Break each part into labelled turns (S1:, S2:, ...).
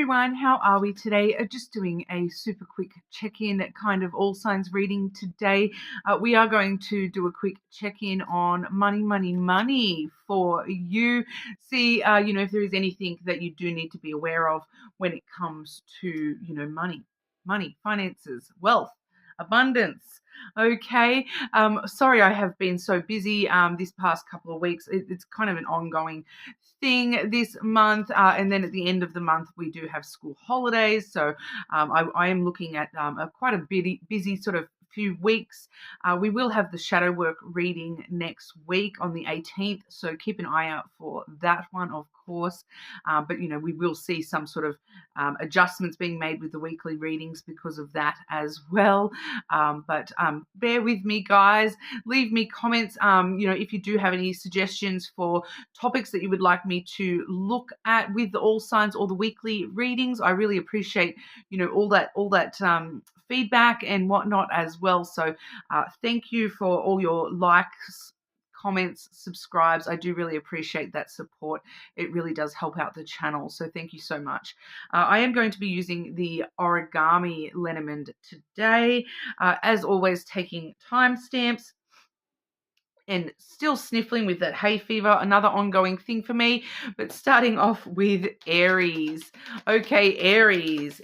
S1: everyone, how are we today? Just doing a super quick check-in, kind of all signs reading today. We are going to do a quick check-in on money for you. See, if there is anything that you do need to be aware of when it comes to, money, finances, wealth, abundance. Okay. Sorry, I have been so busy this past couple of weeks. It's kind of an ongoing thing this month, and then at the end of the month we do have school holidays, so I am looking at quite a busy sort of few weeks. We will have the shadow work reading next week on the 18th, so keep an eye out for that one, of course. But we will see some sort of adjustments being made with the weekly readings because of that as well. But bear with me, guys. Leave me comments, if you do have any suggestions for topics that you would like me to look at with the all signs or the weekly readings. I really appreciate, all that feedback and whatnot as well. So thank you for all your likes, comments, subscribes. I do really appreciate that support. It really does help out the channel. So thank you so much. I am going to be using the origami lenormand today. As always, taking timestamps. And still sniffling with that hay fever, another ongoing thing for me. But starting off with Aries. Okay, Aries.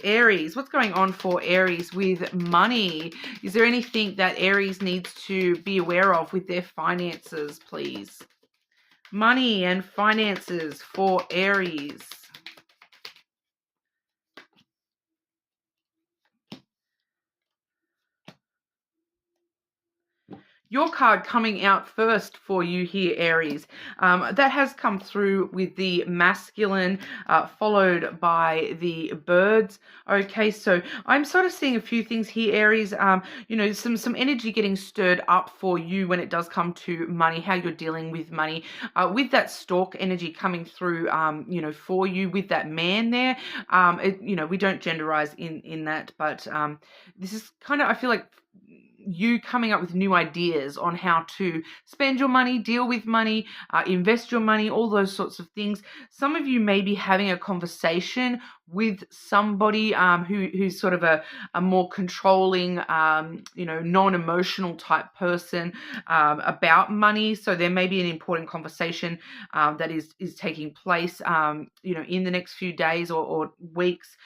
S1: What's going on for Aries with money? Is there anything that Aries needs to be aware of with their finances, please? Money and finances for Aries. Your card coming out first for you here, Aries. That has come through with the masculine, followed by the birds. Okay, so I'm sort of seeing a few things here, Aries. Some energy getting stirred up for you when it does come to money, how you're dealing with money. With that stork energy coming through, for you with that man there. We don't genderize in that, but this is kind of, I feel like, you coming up with new ideas on how to spend your money, deal with money, invest your money, all those sorts of things. Some of you may be having a conversation with somebody who's sort of a more controlling, non-emotional type person about money. So there may be an important conversation that is taking place, in the next few days or weeks.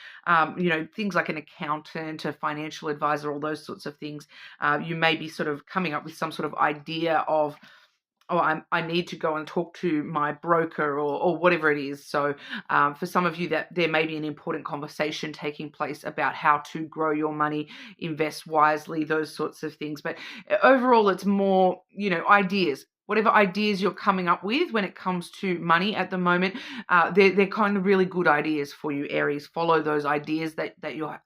S1: Things like an accountant, a financial advisor, all those sorts of things. You may be sort of coming up with some sort of idea of, I need to go and talk to my broker or whatever it is. So for some of you, that there may be an important conversation taking place about how to grow your money, invest wisely, those sorts of things. But overall, it's more, ideas. Whatever ideas you're coming up with when it comes to money at the moment, they're kind of really good ideas for you, Aries. Follow those ideas that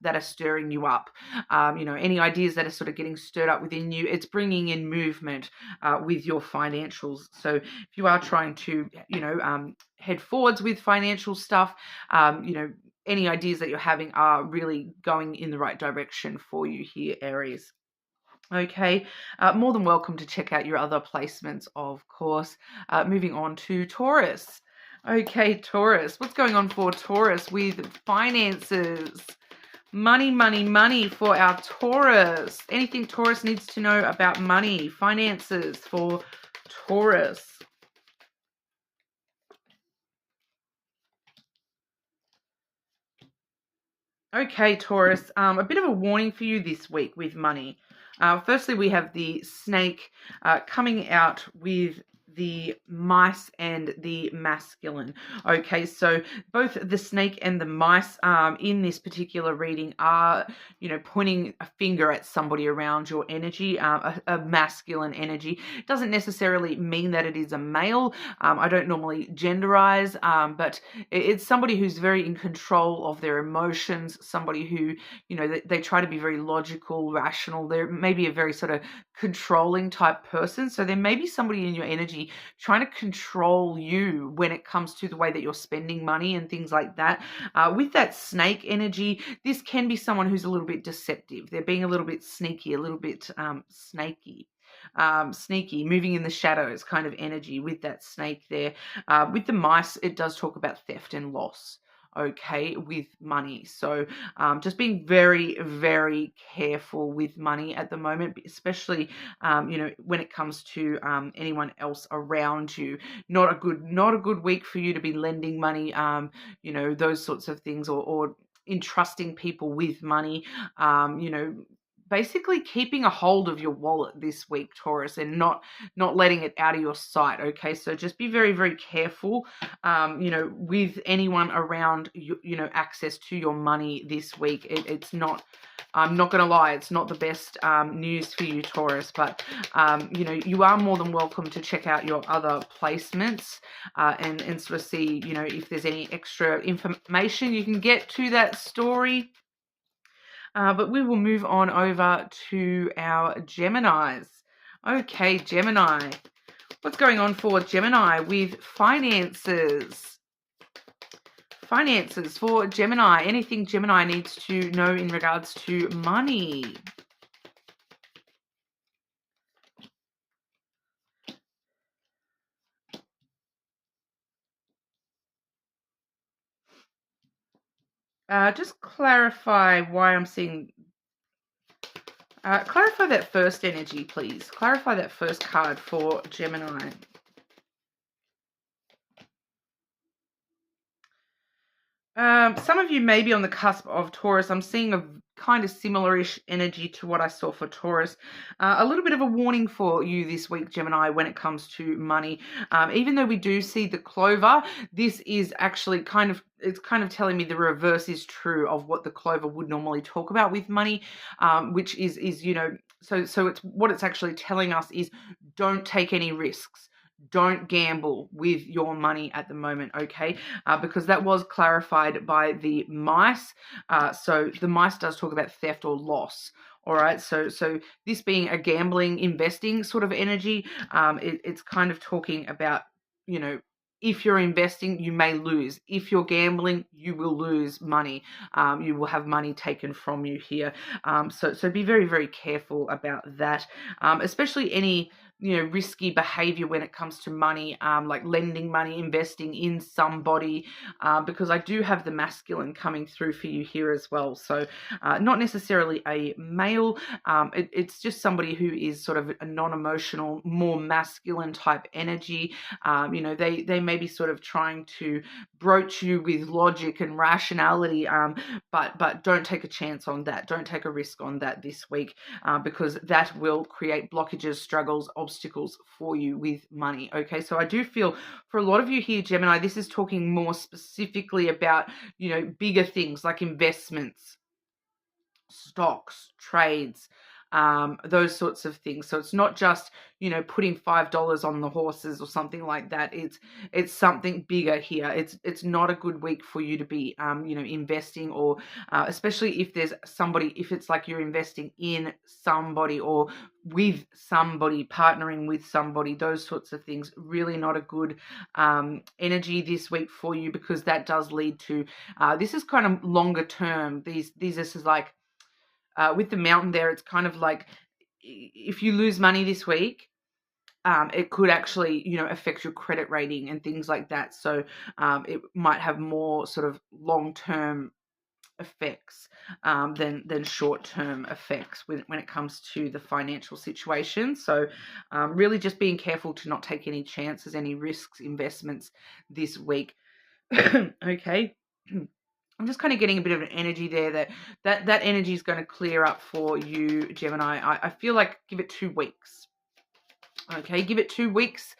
S1: are stirring you up. Any ideas that are sort of getting stirred up within you, it's bringing in movement with your financials. So if you are trying to, head forwards with financial stuff, any ideas that you're having are really going in the right direction for you here, Aries. Okay, more than welcome to check out your other placements, of course. Moving on to Taurus. Okay, Taurus. What's going on for Taurus with finances? Money for our Taurus. Anything Taurus needs to know about money, finances for Taurus? Okay, Taurus, a bit of a warning for you this week with money. Firstly, we have the snake coming out with the mice and the masculine. Okay, so both the snake and the mice in this particular reading are, pointing a finger at somebody around your energy, a masculine energy. It doesn't necessarily mean that it is a male. I don't normally genderize, but it's somebody who's very in control of their emotions, somebody who, they try to be very logical, rational. They're maybe a very sort of controlling type person. So there may be somebody in your energy trying to control you when it comes to the way that you're spending money and things like that. With that snake energy, this can be someone who's a little bit deceptive. They're being a little bit sneaky, a little bit snaky. Sneaky, moving in the shadows kind of energy with that snake there. With the mice, it does talk about theft and loss. okay, with money. So just being very, very careful with money at the moment, especially, you know, when it comes to anyone else around you. Not a good week for you to be lending money, you know, those sorts of things, or entrusting people with money, you know, basically keeping a hold of your wallet this week, Taurus, and not letting it out of your sight. Okay, so just be very, very careful, you know, with anyone around you, you know, access to your money this week. It's not, I'm not going to lie, it's not the best news for you, Taurus, but you know, you are more than welcome to check out your other placements and sort of see, you know, if there's any extra information you can get to that story. But we will move on over to our Geminis. Okay, Gemini. What's going on for Gemini with finances? Finances for Gemini. Anything Gemini needs to know in regards to money? Just clarify why I'm seeing... clarify that first energy, please. Clarify that first card for Gemini. Some of you may be on the cusp of Taurus. I'm seeing a kind of similar-ish energy to what I saw for Taurus. A little bit of a warning for you this week, Gemini, when it comes to money. Even though we do see the clover, this is actually it's kind of telling me the reverse is true of what the clover would normally talk about with money, which is, you know, so it's what it's actually telling us is don't take any risks. Don't gamble with your money at the moment, okay? Because that was clarified by the mice. So the mice does talk about theft or loss. All right, so this being a gambling, investing sort of energy, it's kind of talking about, you know, if you're investing, you may lose. If you're gambling, you will lose money. You will have money taken from you here. So be very, very careful about that, especially any, you know, risky behavior when it comes to money, like lending money, investing in somebody, because I do have the masculine coming through for you here as well. So not necessarily a male, it's just somebody who is sort of a non-emotional, more masculine type energy. You know, they may be sort of trying to broach you with logic and rationality, but don't take a chance on that. Don't take a risk on that this week, because that will create blockages, struggles, obstacles for you with money. Okay, so I do feel for a lot of you here, Gemini, this is talking more specifically about, you know, bigger things like investments, stocks, trades, those sorts of things. So it's not just, you know, putting $5 on the horses or something like that. It's something bigger here. It's not a good week for you to be, you know, investing, or especially if there's somebody, if it's like you're investing in somebody or with somebody, partnering with somebody, those sorts of things. Really not a good energy this week for you, because that does lead to, this is kind of longer term. This is like, with the mountain there, it's kind of like if you lose money this week, it could actually, you know, affect your credit rating and things like that. So it might have more sort of long-term effects than short-term effects when it comes to the financial situation. So really just being careful to not take any chances, any risks, investments this week. Okay. I'm just kind of getting a bit of an energy there that energy is going to clear up for you, Gemini. I feel like give it 2 weeks. Okay, give it 2 weeks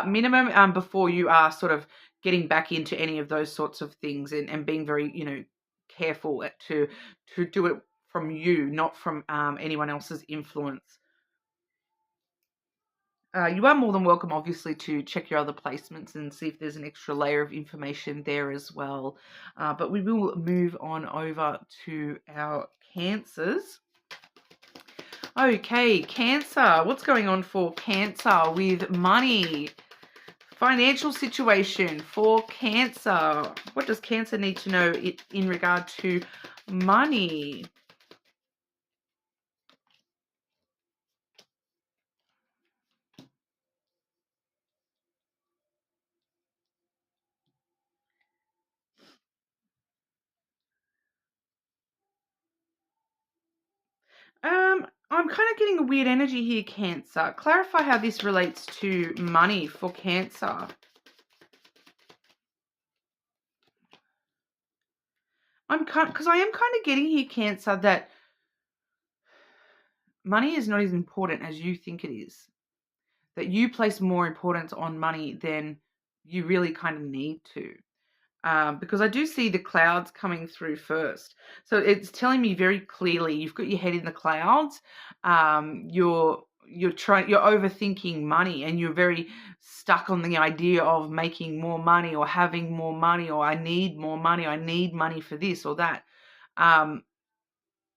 S1: minimum before you are sort of getting back into any of those sorts of things, and being very, you know, careful to do it from you, not from anyone else's influence. You are more than welcome, obviously, to check your other placements and see if there's an extra layer of information there as well. But we will move on over to our Cancers. Okay, Cancer. What's going on for Cancer with money? Financial situation for Cancer. What does Cancer need to know in regard to money? I'm kind of getting a weird energy here, Cancer. Clarify how this relates to money for Cancer. Because I am kind of getting here, Cancer, that money is not as important as you think it is. That you place more importance on money than you really kind of need to. Because I do see the clouds coming through first. So it's telling me very clearly you've got your head in the clouds. You're overthinking money, and you're very stuck on the idea of making more money or having more money, or I need more money. I need money for this or that. Um,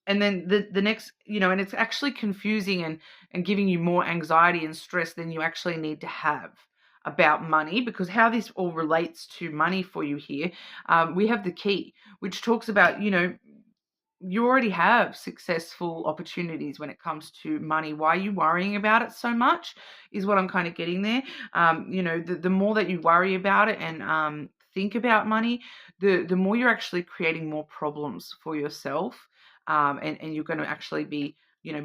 S1: and then the next, and it's actually confusing and giving you more anxiety and stress than you actually need to have about money, because how this all relates to money for you here, we have the key, which talks about, you already have successful opportunities when it comes to money. Why are you worrying about it so much is what I'm kind of getting there. The more that you worry about it and think about money, the more you're actually creating more problems for yourself. And you're going to actually be,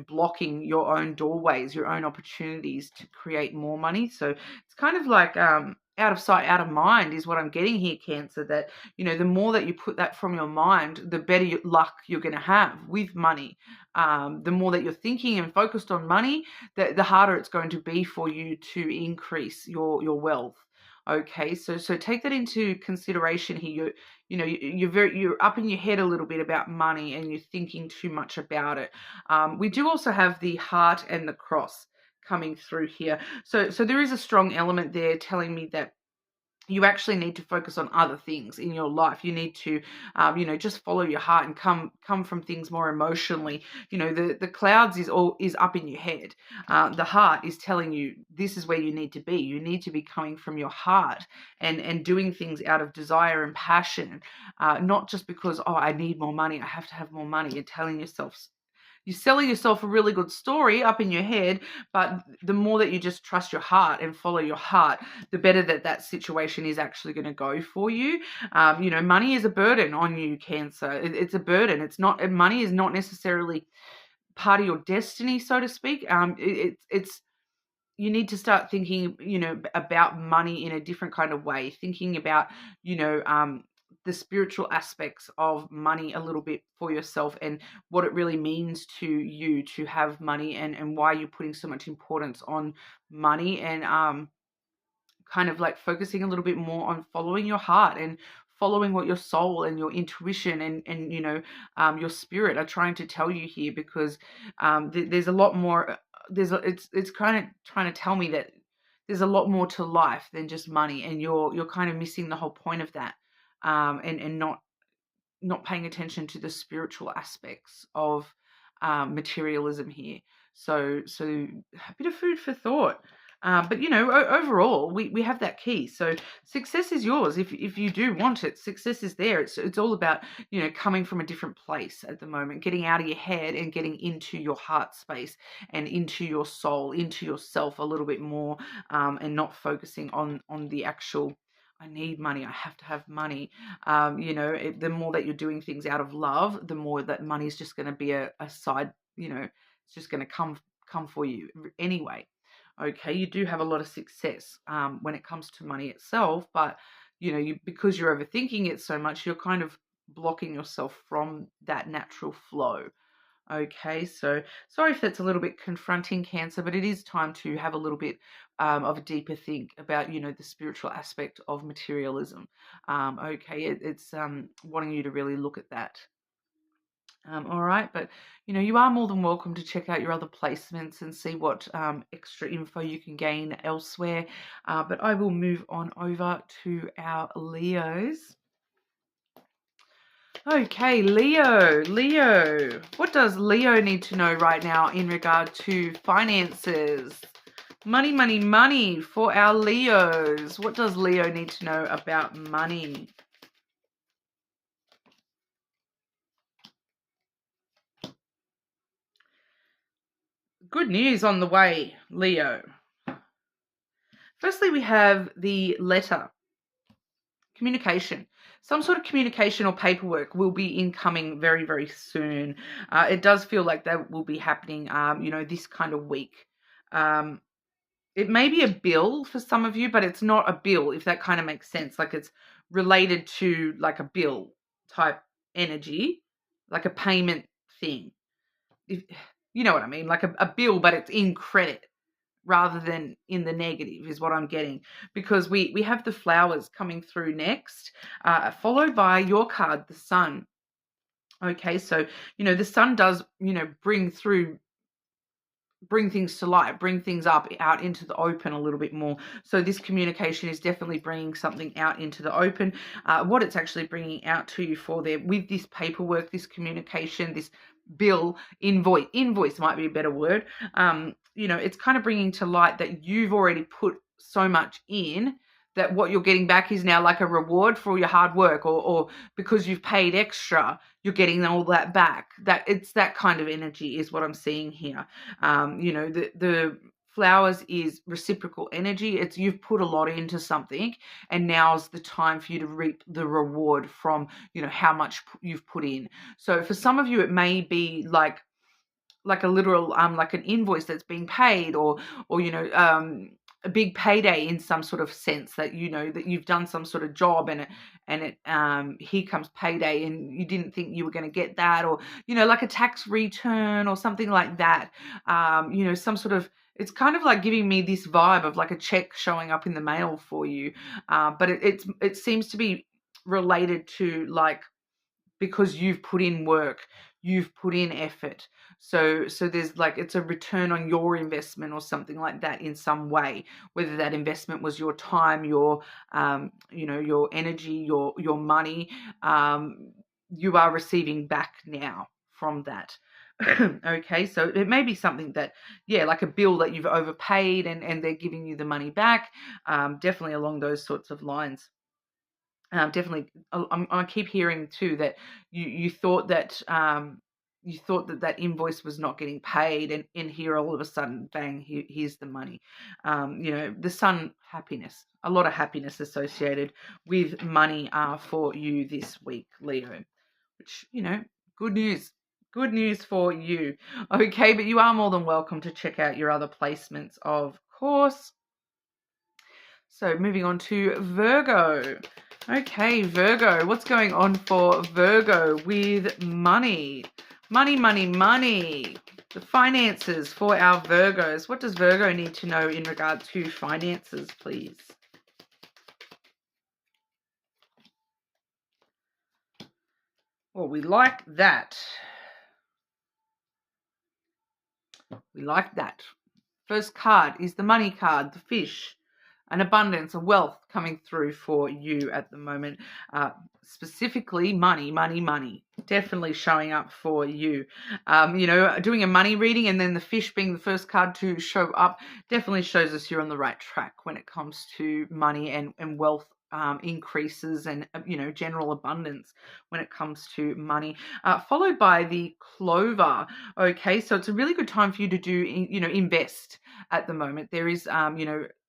S1: blocking your own doorways, your own opportunities to create more money. So it's kind of like out of sight, out of mind is what I'm getting here, Cancer, that, the more that you put that from your mind, the better luck you're going to have with money. The more that you're thinking and focused on money, the harder it's going to be for you to increase your wealth. Okay, so take that into consideration here. You're up in your head a little bit about money, and you're thinking too much about it. We do also have the heart and the cross coming through here. So there is a strong element there telling me that you actually need to focus on other things in your life. You need to, just follow your heart and come from things more emotionally. The clouds is up in your head. The heart is telling you this is where you need to be. You need to be coming from your heart and doing things out of desire and passion, not just because, oh, I need more money, I have to have more money. You're selling yourself a really good story up in your head, but the more that you just trust your heart and follow your heart, the better that situation is actually going to go for you. Money is a burden on you, Cancer. It's a burden. Money is not necessarily part of your destiny, so to speak. It's you need to start thinking, about money in a different kind of way, thinking about, the spiritual aspects of money a little bit for yourself, and what it really means to you to have money, and why you're putting so much importance on money, and kind of like focusing a little bit more on following your heart and following what your soul and your intuition and your spirit are trying to tell you here, because there's a lot more. It's kind of trying to tell me that there's a lot more to life than just money, and you're kind of missing the whole point of that, and not paying attention to the spiritual aspects of materialism here. So a bit of food for thought. But overall, we have that key. So success is yours if you do want it. Success is there. It's all about coming from a different place at the moment, getting out of your head and getting into your heart space and into your soul, into yourself a little bit more, and not focusing on the actual. I need money. I have to have money. The more that you're doing things out of love, the more that money is just going to be a side. It's just going to come for you anyway. Okay, you do have a lot of success when it comes to money itself, but because you're overthinking it so much, you're kind of blocking yourself from that natural flow. Okay, so sorry if that's a little bit confronting, Cancer, but it is time to have a little bit of a deeper think about, the spiritual aspect of materialism. Okay, it's wanting you to really look at that. All right, but you are more than welcome to check out your other placements and see what extra info you can gain elsewhere. But I will move on over to our Leos. Okay, Leo. What does Leo need to know right now in regard to finances? Money for our Leos. What does Leo need to know about money? Good news on the way, Leo. Firstly, we have the letter. Communication. some sort of communication or paperwork will be incoming very, very soon. It does feel like that will be happening, this kind of week. It may be a bill for some of you, but it's not a bill, if that kind of makes sense. Like it's related to like a bill type energy, like a payment thing. If, you know what I mean? Like a bill, but it's in credit rather than in the negative is what I'm getting, because we have the flowers coming through next, followed by your card, the sun. Okay, so, the sun does, bring things to light, bring things up out into the open a little bit more. So this communication is definitely bringing something out into the open. What it's actually bringing out to you for there with this paperwork, this communication, this bill, invoice might be a better word. It's kind of bringing to light that you've already put so much in, that what you're getting back is now like a reward for all your hard work, or because you've paid extra, you're getting all that back. That it's that kind of energy is what I'm seeing here. The flowers is reciprocal energy. It's you've put a lot into something, and now's the time for you to reap the reward from, how much you've put in. So for some of you, it may be like a literal like an invoice that's being paid, or a big payday in some sort of sense, that that you've done some sort of job, and it here comes payday and you didn't think you were going to get that, or like a tax return or something like that. Some sort of, it's kind of like giving me this vibe of like a check showing up in the mail for you, but it seems to be related to like, because you've put in work, you've put in effort. So there's like, it's a return on your investment or something like that in some way, whether that investment was your time, your your energy, your money. You are receiving back now from that. Okay, so it may be something that, like a bill that you've overpaid, and they're giving you the money back. Definitely along those sorts of lines. Definitely, I keep hearing too that you thought that that invoice was not getting paid, and here all of a sudden, bang, here's the money. The sun, happiness, a lot of happiness associated with money for you this week, Leo, which, good news. Good news for you. Okay, but you are more than welcome to check out your other placements, of course. So moving on to Virgo. Okay, Virgo, what's going on for Virgo with money? Money, money, money. The finances for our Virgos. What does Virgo need to know in regard to finances, please? Well, we like that. We like that. First card is the money card, the fish. An abundance of wealth coming through for you at the moment. Specifically money, money, money. Definitely showing up for you. Doing a money reading and then the fish being the first card to show up definitely shows us you're on the right track when it comes to money and wealth increases, and general abundance when it comes to money, followed by the clover. Okay, so it's a really good time for you to do invest at the moment. There is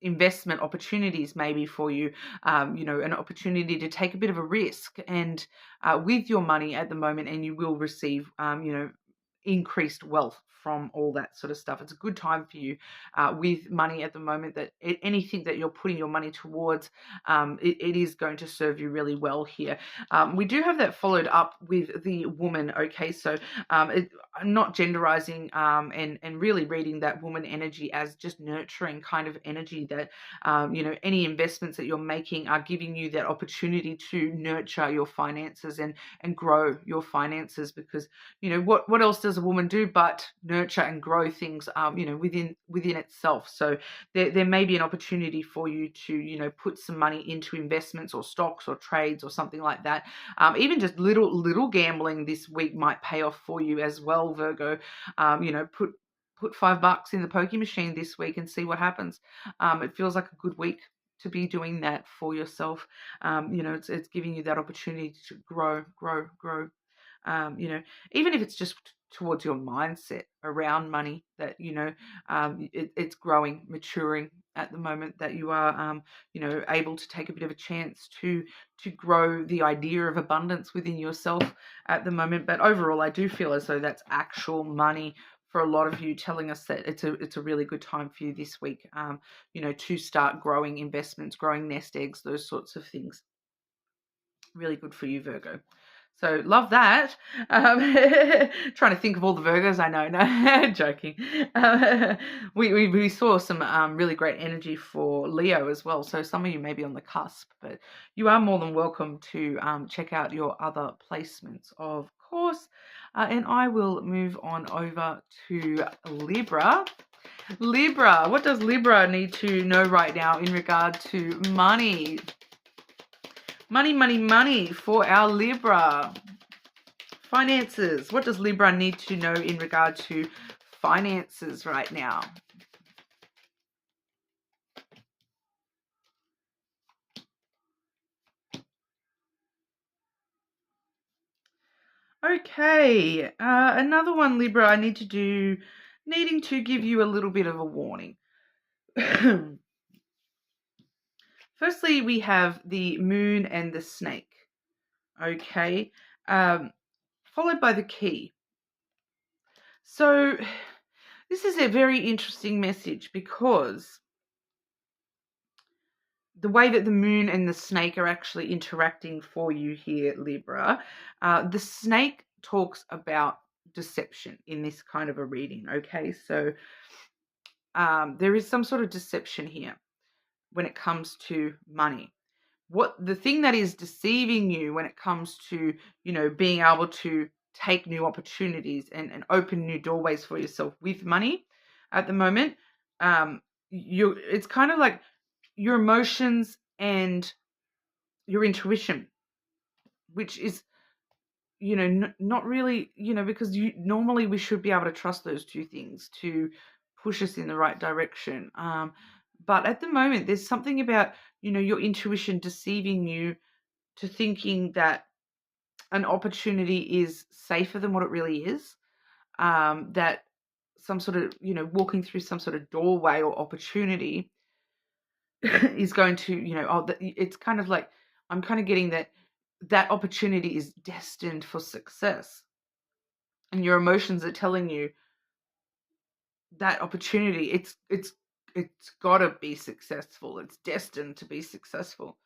S1: investment opportunities maybe for you, an opportunity to take a bit of a risk and with your money at the moment, and you will receive increased wealth from all that sort of stuff. It's a good time for you with money at the moment, that anything that you're putting your money towards, it is going to serve you really well here. We do have that followed up with the woman. Okay, so I'm not genderizing and really reading that woman energy as just nurturing kind of energy, that any investments that you're making are giving you that opportunity to nurture your finances and grow your finances, because what else does a woman do but nurture and grow things within itself. So there may be an opportunity for you to put some money into investments or stocks or trades or something like that. Even just little gambling this week might pay off for you as well, Virgo. Put $5 in the pokey machine this week and see what happens. It feels like a good week to be doing that for yourself. It's giving you that opportunity to grow. You know, even if it's just towards your mindset around money, that, you know, it's growing, maturing at the moment, that you are, you know, able to take a bit of a chance to grow the idea of abundance within yourself at the moment. But overall, I do feel as though that's actual money for a lot of you, telling us that it's a really good time for you this week, you know, to start growing investments, growing nest eggs, those sorts of things. Really good for you, Virgo. So love that. Trying to think of all the Virgos I know. No, joking. We saw some really great energy for Leo as well. So some of you may be on the cusp, but you are more than welcome to check out your other placements, of course. And I will move on over to Libra. Libra, what does Libra need to know right now in regard to money? Money, money, money for our Libra. Finances. What does Libra need to know in regard to finances right now? Okay. Another one, Libra, I need to do, needing to give you a little bit of a warning. Firstly, we have the moon and the snake. Okay. Followed by the key. So this is a very interesting message, because the way that the moon and the snake are actually interacting for you here, Libra, the snake talks about deception in this kind of a reading. Okay. So there is some sort of deception here when it comes to money. What the thing that is deceiving you when it comes to, you know, being able to take new opportunities and open new doorways for yourself with money at the moment, it's kind of like your emotions and your intuition, which is, you know, not really, you know, because normally we should be able to trust those two things to push us in the right direction. But at the moment, there's something about, you know, your intuition deceiving you to thinking that an opportunity is safer than what it really is. That some sort of, you know, walking through some sort of doorway or opportunity is going to, you know, it's kind of like, I'm kind of getting that opportunity is destined for success. And your emotions are telling you that opportunity, it's got to be successful. It's destined to be successful.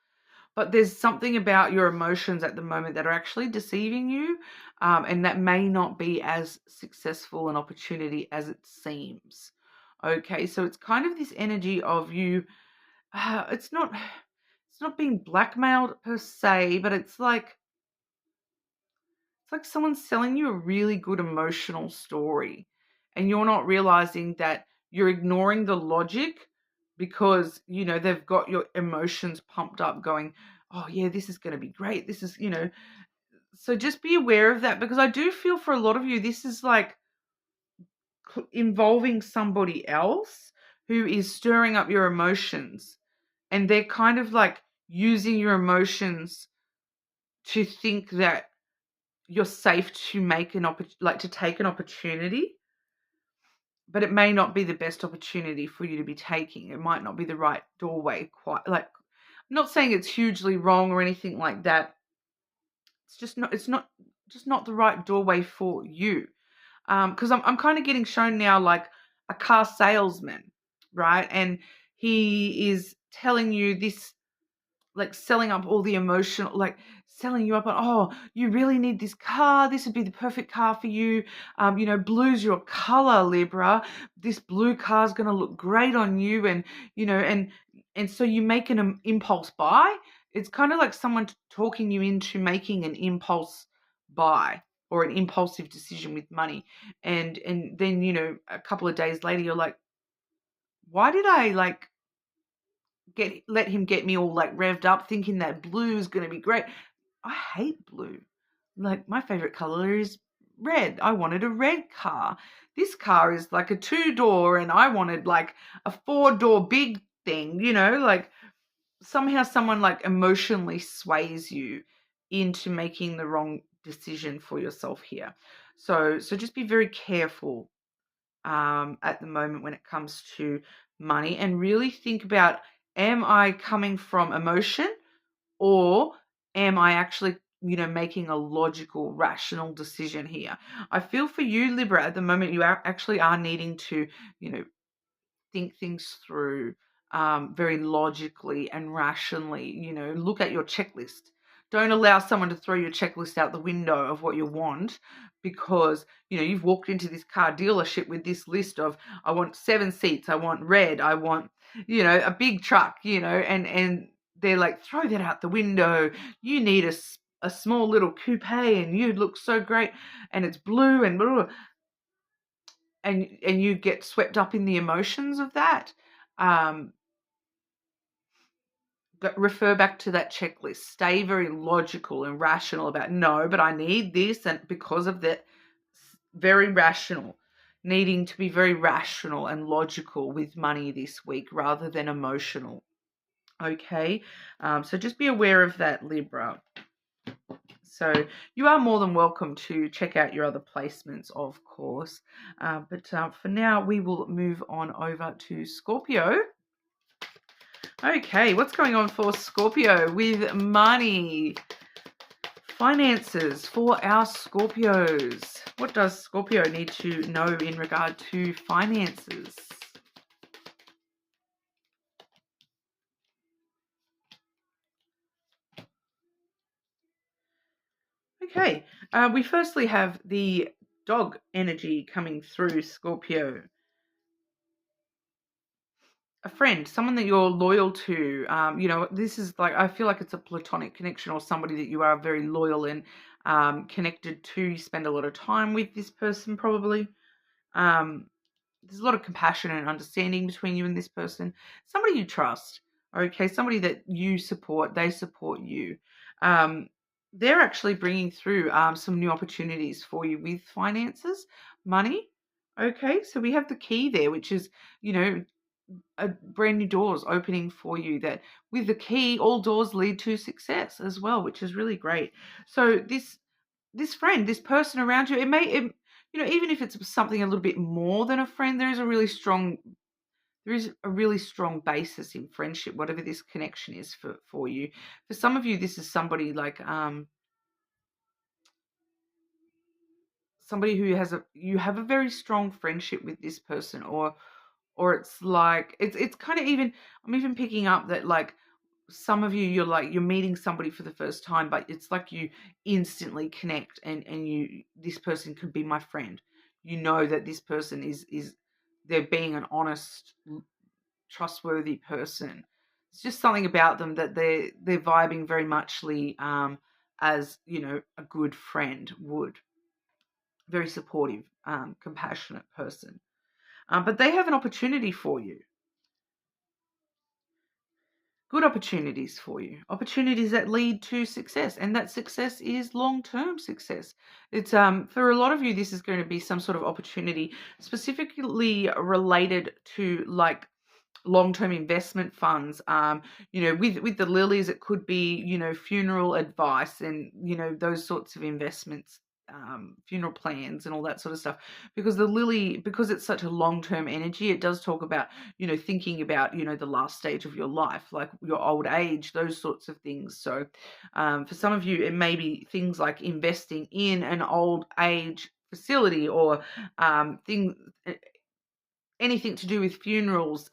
S1: But there's something about your emotions at the moment that are actually deceiving you, and that may not be as successful an opportunity as it seems. Okay, so it's kind of this energy of you. It's not being blackmailed per se, but it's like someone's selling you a really good emotional story, and you're not realizing that you're ignoring the logic because, you know, they've got your emotions pumped up going, oh yeah, this is going to be great. This is, you know, so just be aware of that, because I do feel for a lot of you, this is like involving somebody else who is stirring up your emotions, and they're kind of like using your emotions to think that you're safe to make to take an opportunity, but it may not be the best opportunity for you to be taking. It might not be the right doorway. Quite like, I'm not saying it's hugely wrong or anything like that. It's not the right doorway for you. Because I'm kind of getting shown now like a car salesman, right? And he is telling you this, like selling up all the emotional, like selling you up on, oh, you really need this car. This would be the perfect car for you. You know, blue's your color, Libra. This blue car is going to look great on you. And, you know, and so you make an impulse buy. It's kind of like someone talking you into making an impulse buy or an impulsive decision with money. And then, you know, a couple of days later, you're like, why did I like let him get me all like revved up thinking that blue is going to be great? I hate blue. Like, my favorite color is red. I wanted a red car. This car is like a 2-door and I wanted like a 4-door big thing, you know, like somehow someone like emotionally sways you into making the wrong decision for yourself here. So just be very careful at the moment when it comes to money, and really think about, am I coming from emotion, or am I actually, making a logical, rational decision here? I feel for you, Libra, at the moment, you actually are needing to, think things through very logically and rationally. Look at your checklist. Don't allow someone to throw your checklist out the window of what you want, because you've walked into this car dealership with this list of, I want 7 seats, I want red, I want a big truck, and they're like, throw that out the window. You need a small little coupe, and you look so great, and it's blue and blah, and you get swept up in the emotions of that. But refer back to that checklist. Stay very logical and rational about, no, but I need this, and because of that, very rational. Needing to be very rational and logical with money this week rather than emotional. Okay, so just be aware of that, Libra. So you are more than welcome to check out your other placements, of course. But for now, we will move on over to Scorpio. Okay, what's going on for Scorpio with money? Finances for our Scorpios. What does Scorpio need to know in regard to finances? Okay, we firstly have the dog energy coming through Scorpio. A friend, someone that you're loyal to. This is like, I feel like it's a platonic connection, or somebody that you are very loyal and connected to. You spend a lot of time with this person, probably. There's a lot of compassion and understanding between you and this person. Somebody you trust, okay? Somebody that you support, they support you. They're actually bringing through some new opportunities for you with finances, money. Okay, so we have the key there, which is, a brand new doors opening for you, that with the key, all doors lead to success as well, which is really great. So this friend, this person around you, even if it's something a little bit more than a friend, there is a really strong basis in friendship, whatever this connection is for you. For some of you, this is somebody like somebody who you have a very strong friendship with this person, or it's like it's kind of, even I'm even picking up that, like, some of you, you're meeting somebody for the first time, but it's like you instantly connect, and this person could be my friend. That this person is they're being an honest, trustworthy person. It's just something about them that they're vibing very muchly as a good friend would. Very supportive, compassionate person. But they have an opportunity for you. Good opportunities for you. Opportunities that lead to success. And that success is long-term success. It's for a lot of you, this is going to be some sort of opportunity specifically related to, like, long-term investment funds. With the lilies, it could be, funeral advice and, those sorts of investments. Funeral plans and all that sort of stuff, because the lily, because it's such a long-term energy, it does talk about thinking about the last stage of your life, like your old age, those sorts of things. So for some of you, it may be things like investing in an old age facility, or anything to do with funerals,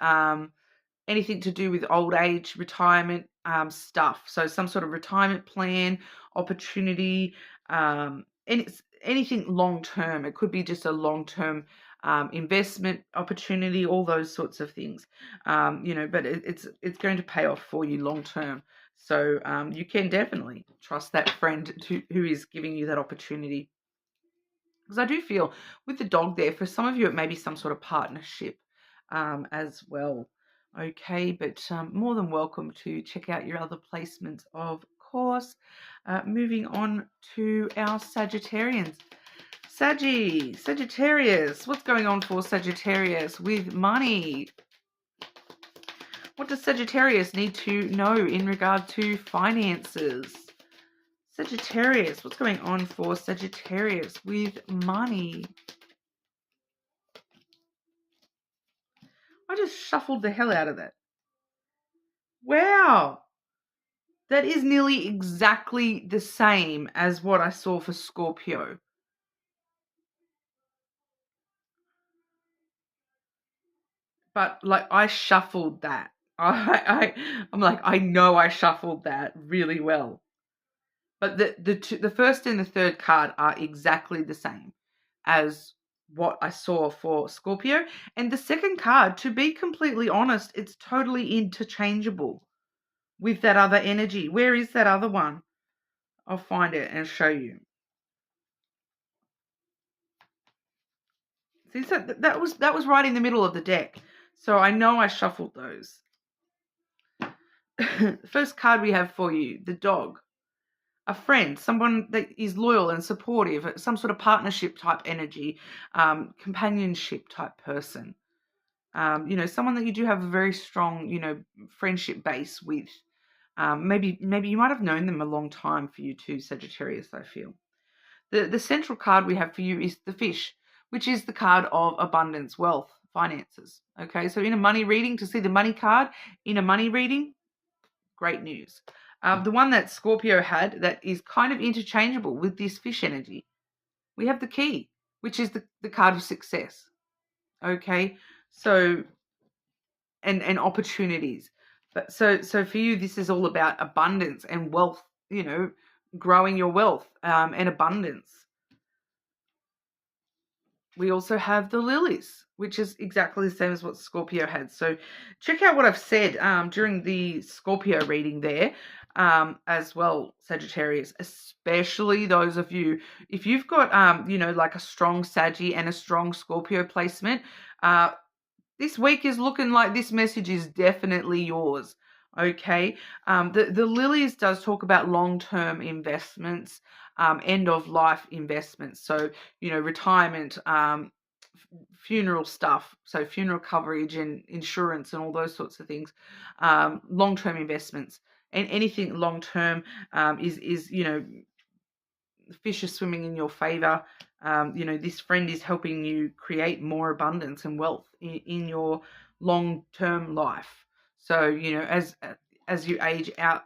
S1: anything to do with old age, retirement stuff. So some sort of retirement plan, opportunity, and it's anything long term. It could be just a long term investment opportunity, all those sorts of things. But it's going to pay off for you long term. So you can definitely trust that friend who is giving you that opportunity. Because I do feel with the dog there, for some of you, it may be some sort of partnership as well. Okay, but more than welcome to check out your other placements, of course. Moving on to our Sagittarians. Sagittarius, what's going on for Sagittarius with money? What does Sagittarius need to know in regard to finances? Sagittarius, what's going on for Sagittarius with money? I just shuffled the hell out of that. Wow. That is nearly exactly the same as what I saw for Scorpio. But like I shuffled that. I'm like, I know I shuffled that really well. But the first and the third card are exactly the same as what I saw for Scorpio. And the second card, to be completely honest, it's totally interchangeable with that other energy. Where is that other one? I'll find it and show you. See, so that was right in the middle of the deck. So I know I shuffled those. The first card we have for you, the dog. A friend, someone that is loyal and supportive, some sort of partnership type energy, companionship type person. Someone that you do have a very strong, friendship base with. Maybe you might have known them a long time for you too, Sagittarius, I feel. The central card we have for you is the fish, which is the card of abundance, wealth, finances. Okay, so in a money reading, to see the money card in a money reading, great news. The one that Scorpio had that is kind of interchangeable with this fish energy, we have the key, which is the card of success. Okay, so and opportunities. But so for you, this is all about abundance and wealth, growing your wealth and abundance. We also have the lilies, which is exactly the same as what Scorpio had. So check out what I've said during the Scorpio reading there as well, Sagittarius, especially those of you, if you've got, like a strong Saggy and a strong Scorpio placement, this week is looking like this message is definitely yours. Okay. The lilies does talk about long-term investments, end of life investments. So, retirement, funeral stuff. So funeral coverage and insurance and all those sorts of things, long-term investments and anything long-term, is, fish are swimming in your favor. This friend is helping you create more abundance and wealth in your long-term life. So, as you age out,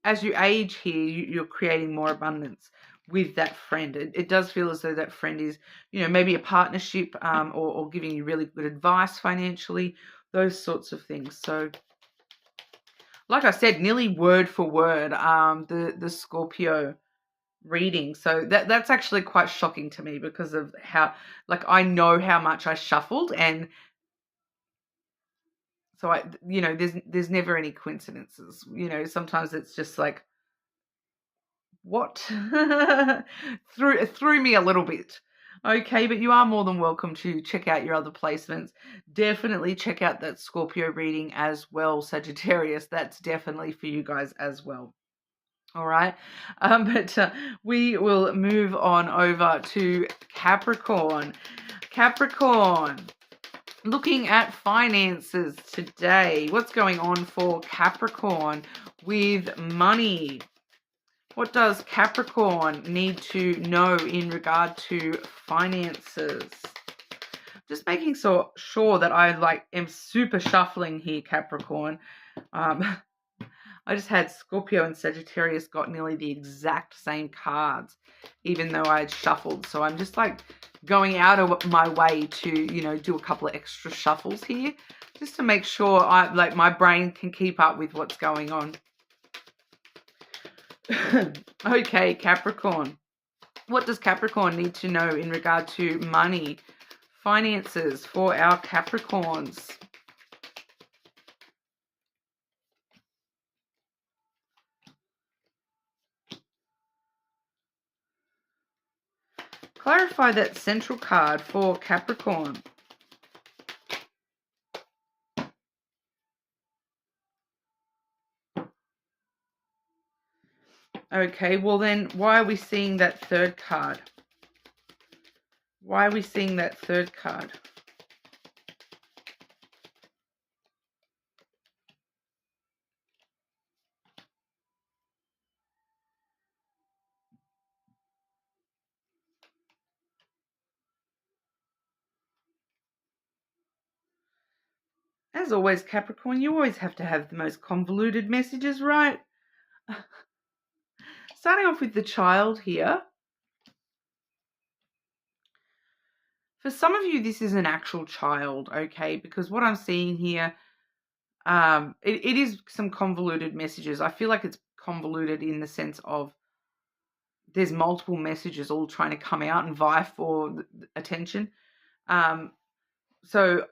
S1: as you age here, you're creating more abundance with that friend. It does feel as though that friend is, maybe a partnership, or giving you really good advice financially, those sorts of things. So, like I said, nearly word for word, the Scorpio reading. So that's actually quite shocking to me because of how, like, I know how much I shuffled, and so there's never any coincidences. Sometimes it's just like, what? threw me a little bit. Okay, but you are more than welcome to check out your other placements. Definitely check out that Scorpio reading as well, Sagittarius. That's definitely for you guys as well. All right, but we will move on over to Capricorn. Capricorn, looking at finances today. What's going on for Capricorn with money? What does Capricorn need to know in regard to finances? Just making sure that I am super shuffling here, Capricorn. I just had Scorpio and Sagittarius got nearly the exact same cards, even though I had shuffled. So I'm just going out of my way to, do a couple of extra shuffles here, just to make sure my brain can keep up with what's going on. Okay, Capricorn. What does Capricorn need to know in regard to money, finances for our Capricorns? Clarify that central card for Capricorn. Okay, well then, why are we seeing that third card? Why are we seeing that third card? As always, Capricorn, you always have to have the most convoluted messages, right? Starting off with the child here. For some of you, this is an actual child, okay? Because what I'm seeing here, it is some convoluted messages. I feel like it's convoluted in the sense of there's multiple messages all trying to come out and vie for attention. So,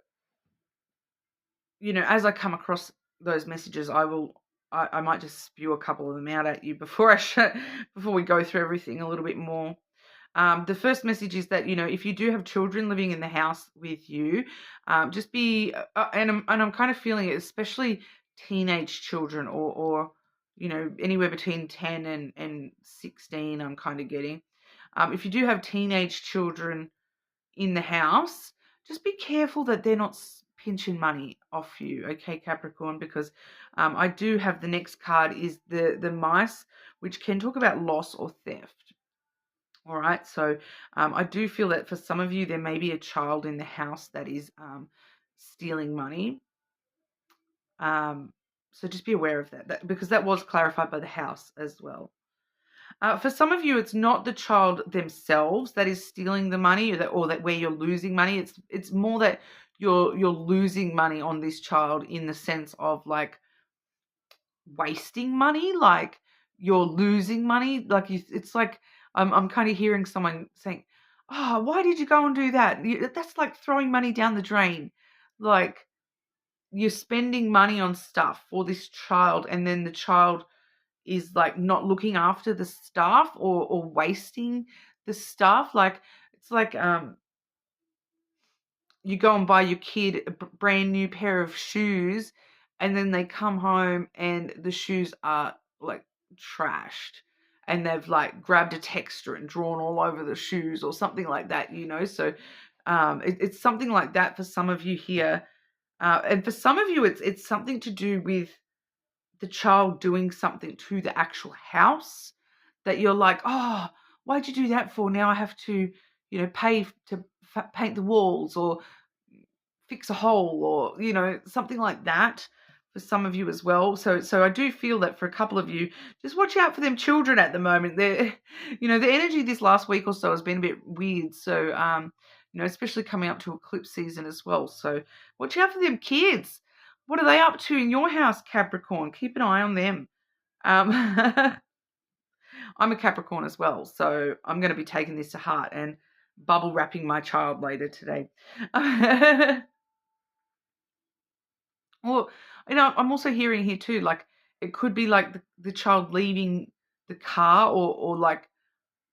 S1: as I come across those messages, I might just spew a couple of them out at you before before we go through everything a little bit more. The first message is that, if you do have children living in the house with you, just be, and I'm kind of feeling it, especially teenage children or anywhere between 10 and 16, I'm kind of getting. If you do have teenage children in the house, just be careful that they're not pinching money off you, okay, Capricorn, because I do have the next card is the mice, which can talk about loss or theft. All right, so I do feel that for some of you, there may be a child in the house that is stealing money. So just be aware of that, because that was clarified by the house as well. For some of you, it's not the child themselves that is stealing the money, or that where you're losing money. It's more that you're losing money on this child in the sense of like wasting money, like you're losing money, like it's like I'm kind of hearing someone saying, "Oh, why did you go and do that?" That's like throwing money down the drain. Like you're spending money on stuff for this child, and then the child is like not looking after the stuff or wasting the stuff. Like it's like you go and buy your kid a brand new pair of shoes, and then they come home and the shoes are like trashed, and they've like grabbed a texture and drawn all over the shoes or something like that, So it's something like that for some of you here. And for some of you, it's something to do with the child doing something to the actual house that you're like, oh, why'd you do that for? Now I have to, pay to paint the walls or fix a hole or, something like that for some of you as well. So I do feel that for a couple of you, just watch out for them children at the moment. They're, the energy this last week or so has been a bit weird. So, especially coming up to eclipse season as well. So watch out for them kids. What are they up to in your house, Capricorn? Keep an eye on them. I'm a Capricorn as well, so I'm going to be taking this to heart and bubble wrapping my child later today. Well, I'm also hearing here too, like it could be like the child leaving the car or like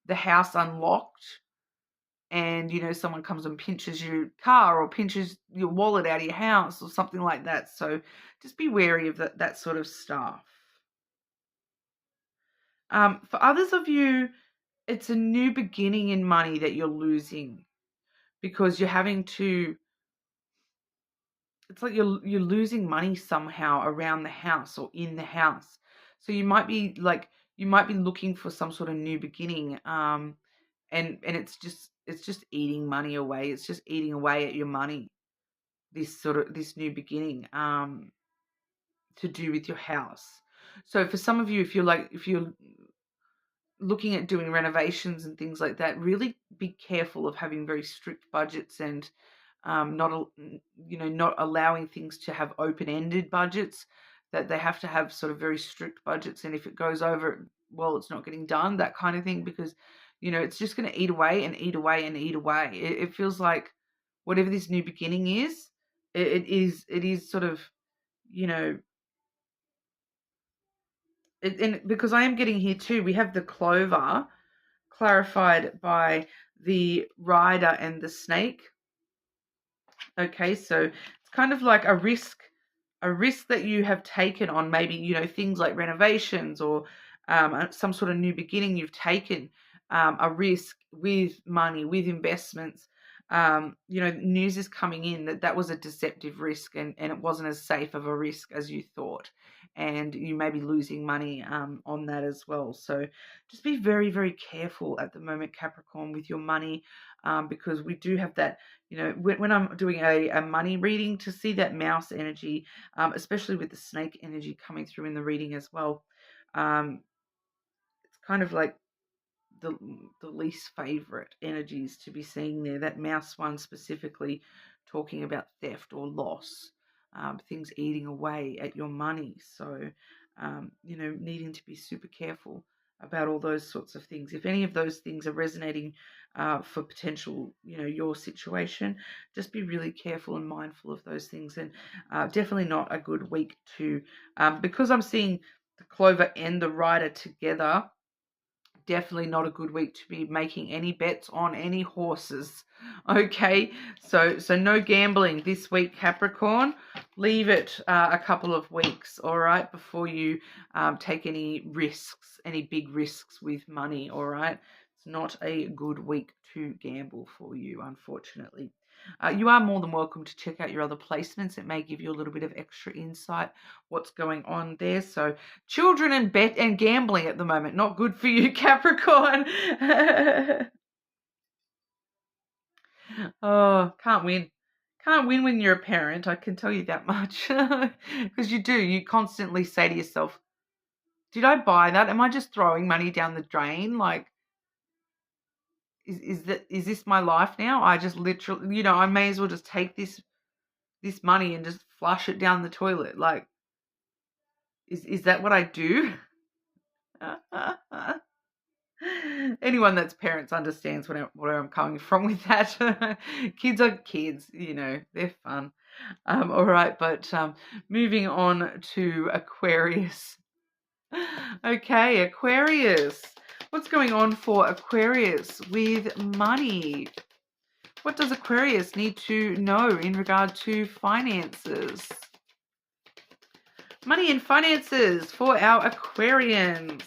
S1: the house unlocked, and someone comes and pinches your car or pinches your wallet out of your house or something like that. So just be wary of that sort of stuff. For others of you, it's a new beginning in money that you're losing, because you're having to, it's like you're losing money somehow around the house or in the house. So you might be looking for some sort of new beginning. And it's just eating money away. It's just eating away at your money. This new beginning to do with your house. So for some of you, if you're looking at doing renovations and things like that, really be careful of having very strict budgets and not allowing things to have open-ended budgets, that they have to have sort of very strict budgets. And if it goes over, well, it's not getting done, that kind of thing, because, it's just going to eat away and eat away and eat away. It feels like whatever this new beginning is, it is sort of, and because I am getting here too, we have the clover clarified by the rider and the snake. Okay, so it's kind of like a risk that you have taken on, maybe, things like renovations or some sort of new beginning. You've taken a risk with money, with investments, news is coming in that was a deceptive risk, and it wasn't as safe of a risk as you thought. And you may be losing money on that as well. So just be very, very careful at the moment, Capricorn, with your money, because we do have that, when I'm doing a money reading, to see that mouse energy, especially with the snake energy coming through in the reading as well. It's kind of like the least favorite energies to be seeing there. That mouse one specifically talking about theft or loss, things eating away at your money. So, needing to be super careful about all those sorts of things. If any of those things are resonating for potential, your situation, just be really careful and mindful of those things. And definitely not a good week to, because I'm seeing the Clover and the Rider together, definitely not a good week to be making any bets on any horses. Okay, so no gambling this week, Capricorn. Leave it a couple of weeks, all right, before you take any risks, any big risks with money, all right. It's not a good week to gamble for you, unfortunately. You are more than welcome to check out your other placements. It may give you a little bit of extra insight what's going on there. So children and bet and gambling at the moment, not good for you, Capricorn. Oh, can't win. Can't win when you're a parent, I can tell you that much. Because you constantly say to yourself, did I buy that? Am I just throwing money down the drain? Like, is this my life now? I just literally, I may as well just take this money and just flush it down the toilet. Like, is that what I do? Anyone that's parents understands where I'm coming from with that. Kids are kids, they're fun. All right, but moving on to Aquarius. Okay, Aquarius. What's going on for Aquarius with money? What does Aquarius need to know in regard to finances? Money and finances for our Aquarians.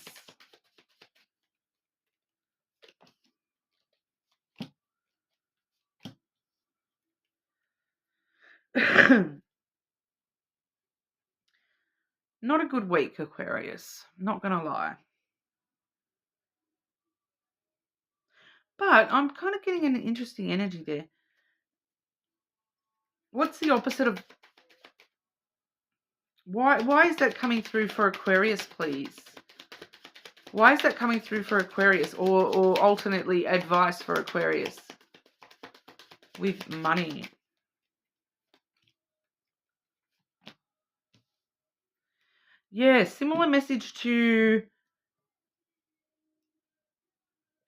S1: Not a good week, Aquarius. Not going to lie. But I'm kind of getting an interesting energy there. What's the opposite of... Why is that coming through for Aquarius, please? Why is that coming through for Aquarius? Or alternately, advice for Aquarius with money? Yeah, similar message to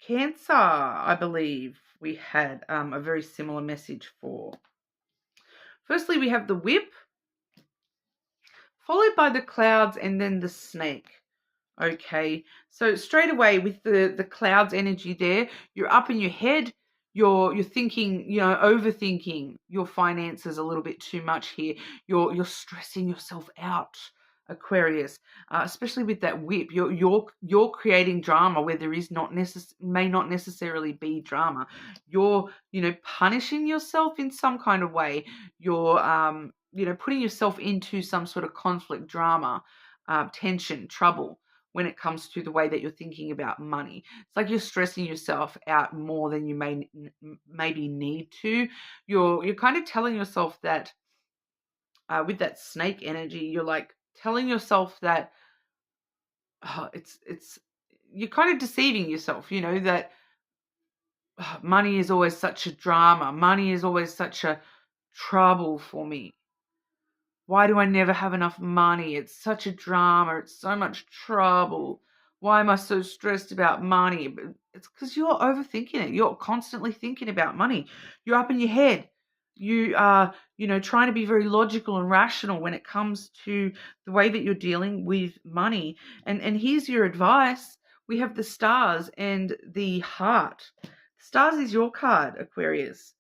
S1: Cancer, I believe we had a very similar message for. Firstly, we have the whip, followed by the clouds and then the snake. Okay, so straight away with the clouds energy there, you're up in your head, you're thinking, overthinking your finances a little bit too much here. You're stressing yourself out, Aquarius, especially with that whip. You're creating drama where there is may not necessarily be drama. You're punishing yourself in some kind of way. You're putting yourself into some sort of conflict, drama, tension, trouble when it comes to the way that you're thinking about money. It's like you're stressing yourself out more than you maybe need to. You're kind of telling yourself that with that snake energy, you're like telling yourself that it's you're kind of deceiving yourself, that money is always such a drama. Money is always such a trouble for me. Why do I never have enough money? It's such a drama. It's so much trouble. Why am I so stressed about money? But it's because you're overthinking it. You're constantly thinking about money. You're up in your head. You are, trying to be very logical and rational when it comes to the way that you're dealing with money. And here's your advice. We have the stars and the heart. Stars is your card, Aquarius.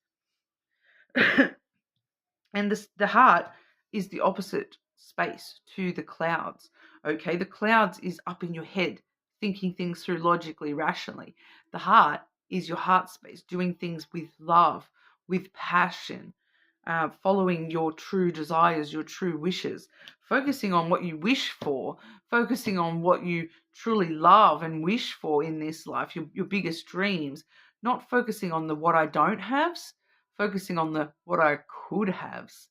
S1: And the heart is the opposite space to the clouds. Okay, the clouds is up in your head, thinking things through logically, rationally. The heart is your heart space, doing things with love, with passion, following your true desires, your true wishes, focusing on what you wish for, focusing on what you truly love and wish for in this life, your biggest dreams, not focusing on the what I don't haves, focusing on the what I could haves.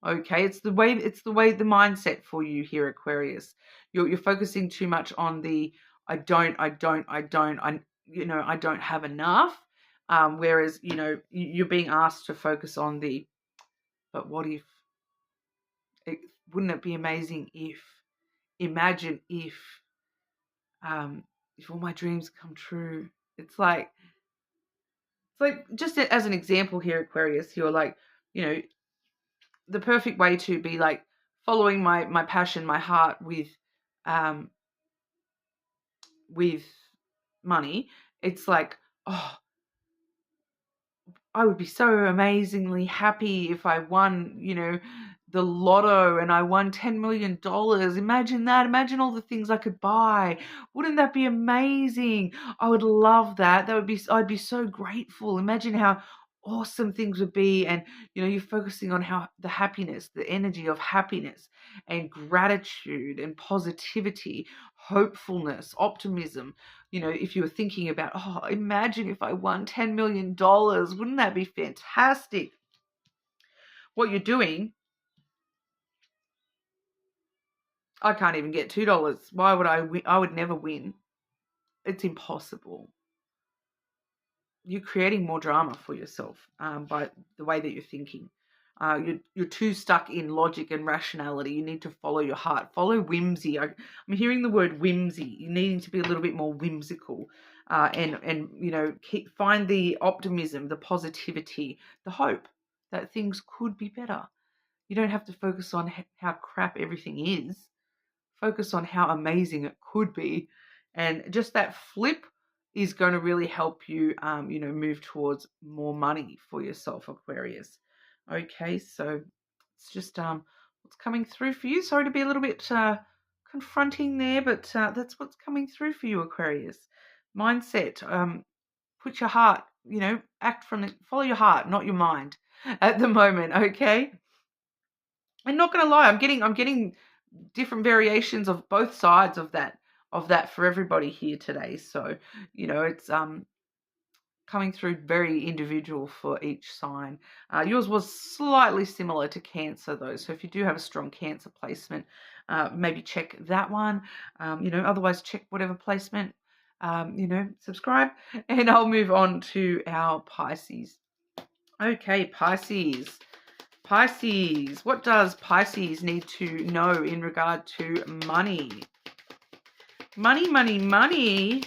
S1: Okay, it's the way the mindset for you here, Aquarius. You're focusing too much on the I don't have enough. Whereas you're being asked to focus on the but what if? Wouldn't it be amazing if? Imagine if all my dreams come true. It's like just as an example here, Aquarius. You're like, the perfect way to be like following my passion, my heart with money. It's like, oh, I would be so amazingly happy if I won, the lotto and I won $10 million. Imagine that. Imagine all the things I could buy. Wouldn't that be amazing? I would love that. I'd be so grateful. Imagine how awesome things would be. And, you're focusing on how the happiness, the energy of happiness and gratitude and positivity, hopefulness, optimism. If you were thinking about, oh, imagine if I won $10 million, wouldn't that be fantastic? What you're doing, I can't even get $2. Why would I win? I would never win. It's impossible. You're creating more drama for yourself by the way that you're thinking. You're too stuck in logic and rationality. You need to follow your heart. Follow whimsy. I'm hearing the word whimsy. You're needing to be a little bit more whimsical, and find the optimism, the positivity, the hope that things could be better. You don't have to focus on how crap everything is. Focus on how amazing it could be, and just that flip is going to really help you, move towards more money for yourself, Aquarius. Okay, so it's just what's coming through for you. Sorry to be a little bit confronting there, but that's what's coming through for you, Aquarius. Mindset. Put your heart. Follow your heart, not your mind, at the moment. Okay. I'm not going to lie. I'm getting different variations of both sides of that for everybody here today. So, it's coming through very individual for each sign. Yours was slightly similar to Cancer though. So if you do have a strong Cancer placement, maybe check that one. Otherwise check whatever placement, subscribe, and I'll move on to our Pisces. Okay, Pisces. Pisces, what does Pisces need to know in regard to money? Money, money, money.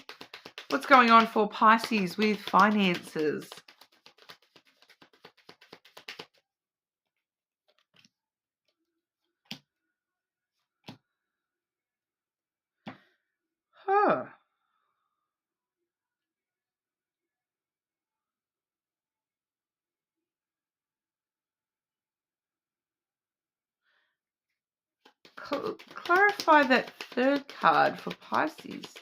S1: What's going on for Pisces with finances? Huh. Clarify that third card for Pisces.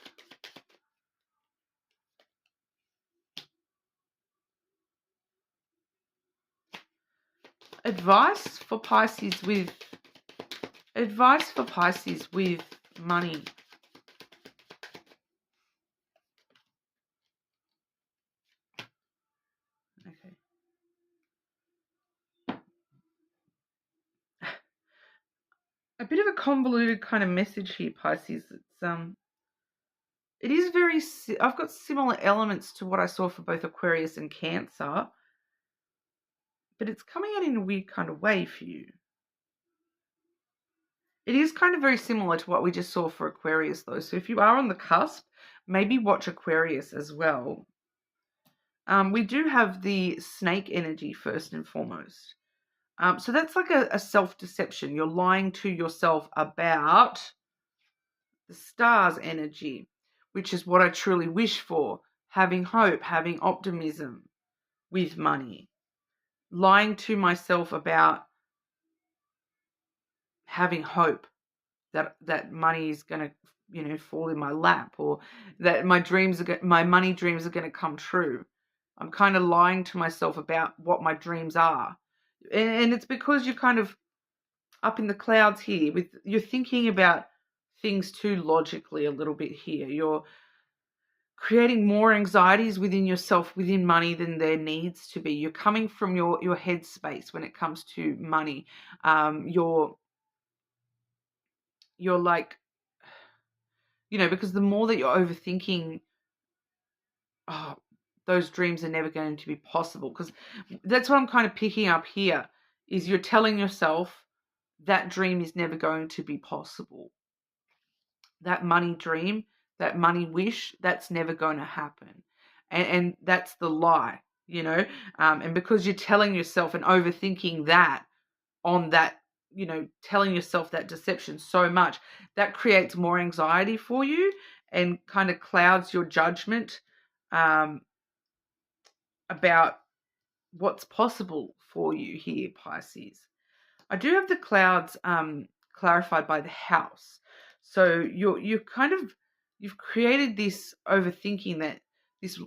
S1: Advice for Pisces with money. Okay. A bit of a convoluted kind of message here, Pisces. It is very, I've got similar elements to what I saw for both Aquarius and Cancer, but it's coming out in a weird kind of way for you. It is kind of very similar to what we just saw for Aquarius though. So if you are on the cusp, maybe watch Aquarius as well. We do have the snake energy first and foremost. So that's like a self-deception. You're lying to yourself about the stars energy, which is what I truly wish for. Having hope, having optimism with money. Lying to myself about having hope that money is going to, fall in my lap, or that my money dreams are going to come true. I'm kind of lying to myself about what my dreams are. And it's because you're kind of up in the clouds here. You're thinking about things too logically a little bit here. You're creating more anxieties within yourself, within money, than there needs to be. You're coming from your head space when it comes to money. You're like, because the more that you're overthinking, oh, those dreams are never going to be possible. Because that's what I'm kind of picking up here, is you're telling yourself that dream is never going to be possible. That money dream, that money wish, that's never going to happen. And that's the lie, and because you're telling yourself and overthinking that on that, telling yourself that deception so much, that creates more anxiety for you and kind of clouds your judgment about what's possible for you here, Pisces. I do have the clouds clarified by the house. So you've created this overthinking, this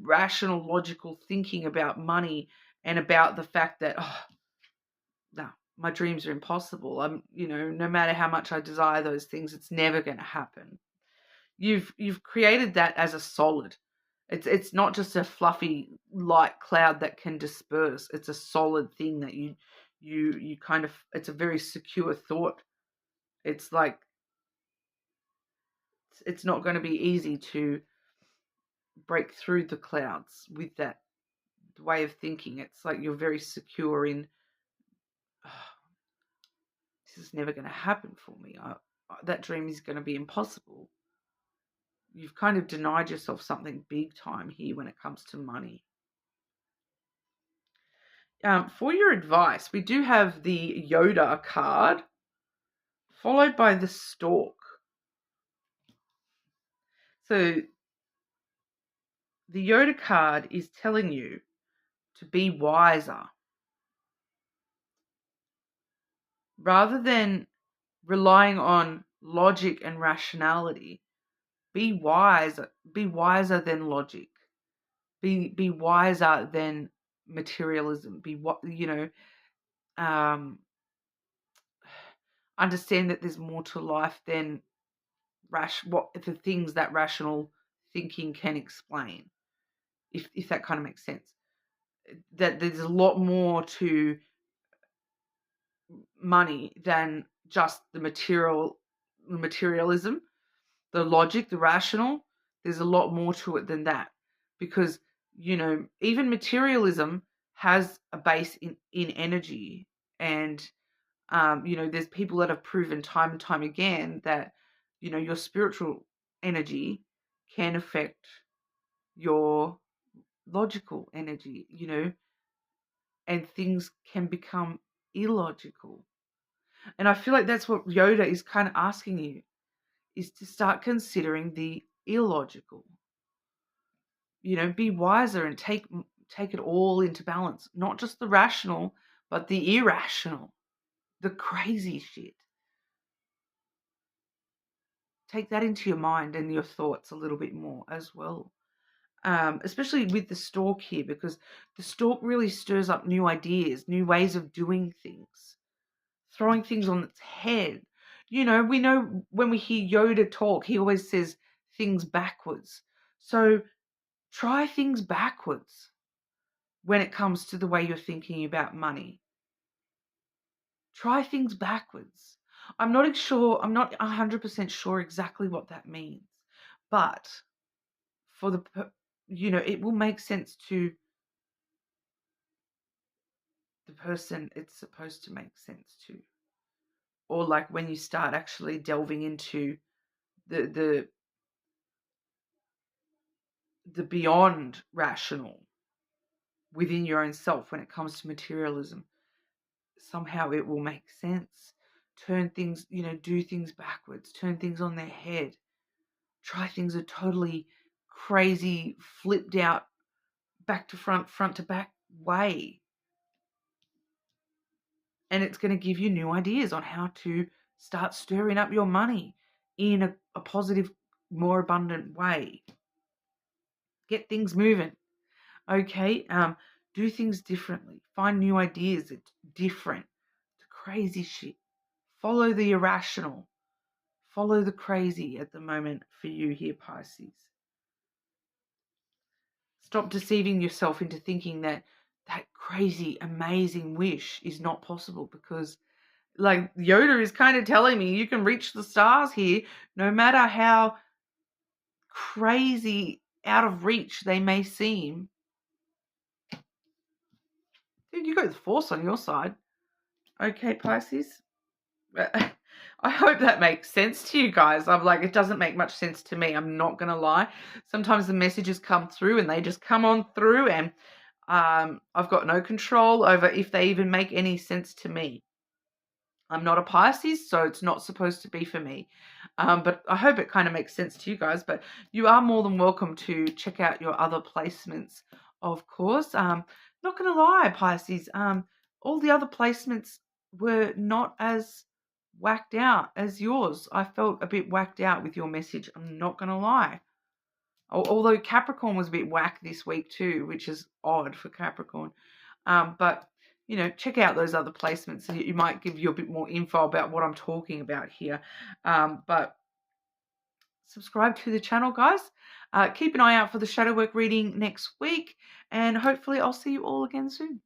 S1: rational, logical thinking about money and about the fact that, no, my dreams are impossible. No matter how much I desire those things, it's never going to happen. You've created that as a solid. It's not just a fluffy light cloud that can disperse. It's a solid thing that you kind of, it's a very secure thought. It's like it's not going to be easy to break through the clouds with that way of thinking. It's like you're very secure in, this is never going to happen for me. That dream is going to be impossible. You've kind of denied yourself something big time here when it comes to money. For your advice, we do have the Yoda card, followed by the Stork. So the Yoda card is telling you to be wiser. Rather than relying on logic and rationality, be wiser than logic. Be wiser than materialism. Understand that there's more to life than the things that rational thinking can explain. If that kind of makes sense. That there's a lot more to money than just the materialism, the logic, the rational. There's a lot more to it than that, because even materialism has a base in energy, and there's people that have proven time and time again that your spiritual energy can affect your logical energy, and things can become illogical. And I feel like that's what Yoda is kind of asking you, is to start considering the illogical. Be wiser and take it all into balance, not just the rational, but the irrational, the crazy shit. Take that into your mind and your thoughts a little bit more as well. Especially with the Stork here, because the Stork really stirs up new ideas, new ways of doing things, throwing things on its head. We know when we hear Yoda talk, he always says things backwards. So try things backwards when it comes to the way you're thinking about money. Try things backwards. I'm not 100% sure exactly what that means, but for it will make sense to the person it's supposed to make sense to. Or like when you start actually delving into the beyond rational within your own self when it comes to materialism, somehow it will make sense. Turn things, do things backwards, turn things on their head, try things a totally crazy, flipped out, back to front, front to back way. And it's going to give you new ideas on how to start stirring up your money in a positive, more abundant way. Get things moving. Okay, do things differently. Find new ideas. It's different. It's crazy shit. Follow the irrational. Follow the crazy at the moment for you here, Pisces. Stop deceiving yourself into thinking that that crazy, amazing wish is not possible, because like Yoda is kind of telling me you can reach the stars here, no matter how crazy out of reach they may seem. Dude, you got the force on your side. Okay, Pisces. I hope that makes sense to you guys. I'm like, it doesn't make much sense to me. I'm not going to lie. Sometimes the messages come through and they just come on through, and I've got no control over if they even make any sense to me. I'm not a Pisces, so it's not supposed to be for me. But I hope it kind of makes sense to you guys. But you are more than welcome to check out your other placements, of course. Not going to lie, Pisces. All the other placements were not as whacked out as yours. I felt a bit whacked out with your message. I'm not going to lie. Although Capricorn was a bit whack this week too, which is odd for Capricorn. But you know, check out those other placements so you might give you a bit more info about what I'm talking about here. But subscribe to the channel, guys. Keep an eye out for the shadow work reading next week, and hopefully I'll see you all again soon.